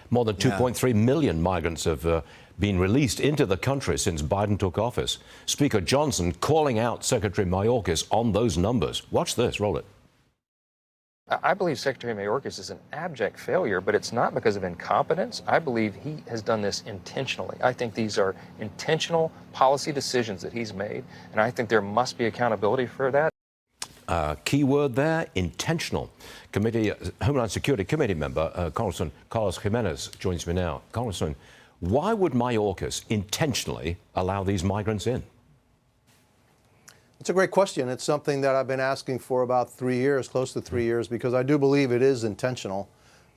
More than 2.3 million migrants have been released into the country since Biden took office. Speaker Johnson calling out Secretary Mayorkas on those numbers. Watch this. Roll it. I believe Secretary Mayorkas is an abject failure, but it's not because of incompetence. I believe he has done this intentionally. I think these are intentional policy decisions that he's made, and I think there must be accountability for that. Key word there, intentional. Homeland Security Committee member, Congressman Carlos Gimenez joins me now. Congressman, why would Mayorkas intentionally allow these migrants in? It's a great question. It's something that I've been asking for about 3 years, close to 3 years, because I do believe it is intentional.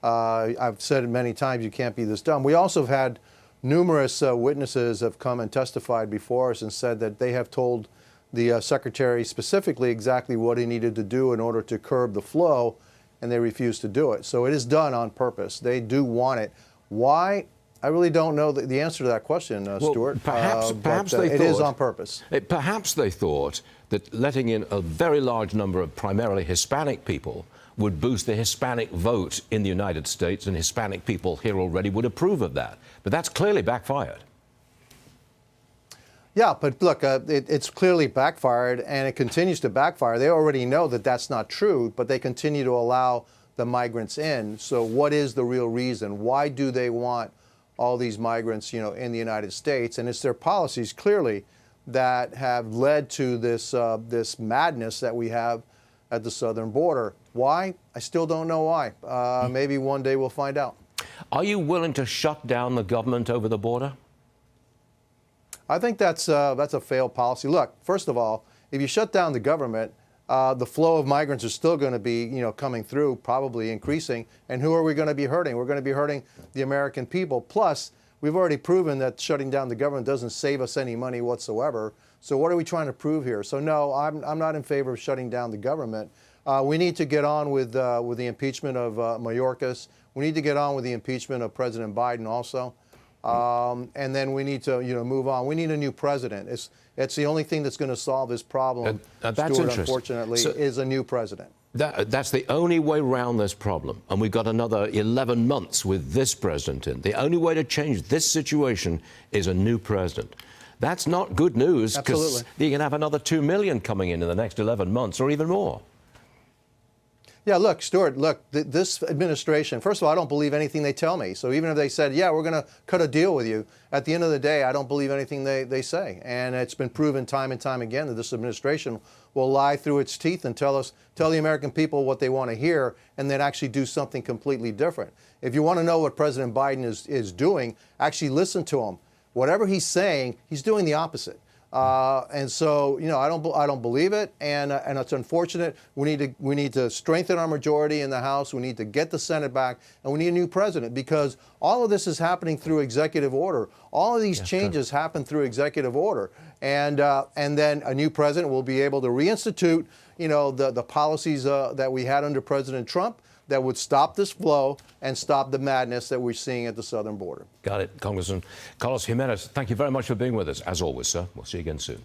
I've said it many times, you can't be this dumb. We also have had numerous witnesses have come and testified before us and said that they have told the secretary specifically exactly what he needed to do in order to curb the flow, and they refused to do it. So it is done on purpose. They do want it. Why? I really don't know the answer to that question, Stuart. Perhaps they thought, it is on purpose. Perhaps they thought that letting in a very large number of primarily Hispanic people would boost the Hispanic vote in the United States, and Hispanic people here already would approve of that. But that's clearly backfired. Yeah, but look, it's clearly backfired, and it continues to backfire. They already know that that's not true, but they continue to allow the migrants in. So what is the real reason? Why do they want all these migrants, in the United States? And it's their policies, clearly, that have led to this this madness that we have at the southern border. Why? I still don't know why. Maybe one day we'll find out. Are you willing to shut down the government over the border? I think that's a failed policy. Look, first of all, if you shut down the government, the flow of migrants are still going to be, coming through, probably increasing. And who are we going to be hurting? We're going to be hurting the American people. Plus, we've already proven that shutting down the government doesn't save us any money whatsoever. So what are we trying to prove here? So no, I'm not in favor of shutting down the government. We need to get on with the impeachment of Mayorkas. We need to get on with the impeachment of President Biden also. And then we need to, move on. We need a new president. It's the only thing that's going to solve this problem, that's Stuart, unfortunately, is a new president. That's the only way around this problem. And we've got another 11 months with this president in. The only way to change this situation is a new president. That's not good news, because you can have another 2 million coming in the next 11 months or even more. Yeah, look, Stuart, this administration, first of all, I don't believe anything they tell me. So even if they said, yeah, we're going to cut a deal with you, at the end of the day, I don't believe anything they say. And it's been proven time and time again that this administration will lie through its teeth and tell the American people what they want to hear, and then actually do something completely different. If you want to know what President Biden is doing, actually listen to him. Whatever he's saying, he's doing the opposite. And so, I don't believe it, and it's unfortunate. We need to strengthen our majority in the House. We need to get the Senate back, and we need a new president, because all of this is happening through executive order. All of these changes happen through executive order, and then a new president will be able to reinstitute, the policies that we had under President Trump, that would stop this flow and stop the madness that we're seeing at the southern border. Got it. Congressman Carlos Gimenez, thank you very much for being with us. As always, sir. We'll see you again soon.